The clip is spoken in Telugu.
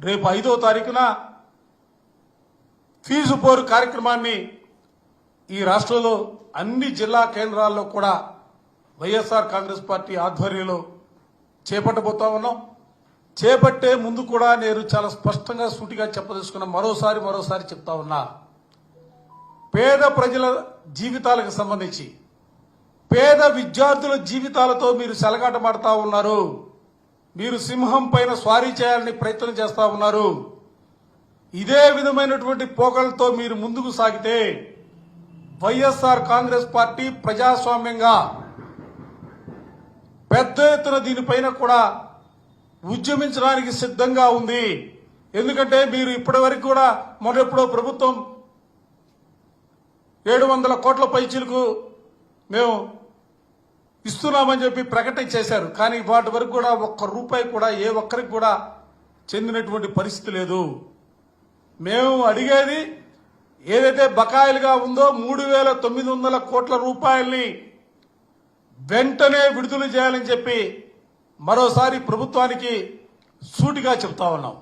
రేపు 5వ తారీఖున ఫీజు పోరు కార్యక్రమాన్ని ఈ రాష్ట్రంలో అన్ని జిల్లా కేంద్రాల్లో కూడా వైఎస్ఆర్ కాంగ్రెస్ పార్టీ ఆధ్వర్యంలో చేపట్టబోతా ఉన్నాం. చేపట్టే ముందు కూడా నేను చాలా స్పష్టంగా సూటిగా చెప్పదలుచుకున్న మరోసారి చెప్తా ఉన్నా, పేద ప్రజల జీవితాలకు సంబంధించి పేద విద్యార్థుల జీవితాలతో మీరు సెలగాటమాడుతా ఉన్నారు. మీరు సింహం పైన స్వారీ చేయాలని ప్రయత్నం చేస్తా ఉన్నారు. ఇదే విధమైనటువంటి పోకలతో మీరు ముందుకు సాగితే వైఎస్ఆర్ కాంగ్రెస్ పార్టీ ప్రజాస్వామ్యంగా పెద్ద ఎత్తున దీనిపైన కూడా ఉద్యమించడానికి సిద్ధంగా ఉంది. ఎందుకంటే మీరు ఇప్పటి వరకు కూడా మొదలెప్పుడో ప్రభుత్వం 700 కోట్ల పైచీలకు మేము ఇస్తున్నామని చెప్పి ప్రకటన చేశారు. కానీ వాటి వరకు కూడా ₹1 కూడా ఏ ఒక్కరికి కూడా చెందినటువంటి పరిస్థితి లేదు. మేము అడిగేది ఏదైతే బకాయిలుగా ఉందో 3,900 కోట్ల రూపాయల్ని వెంటనే విడుదల చేయాలని చెప్పి మరోసారి ప్రభుత్వానికి సూటిగా చెప్తా ఉన్నాం.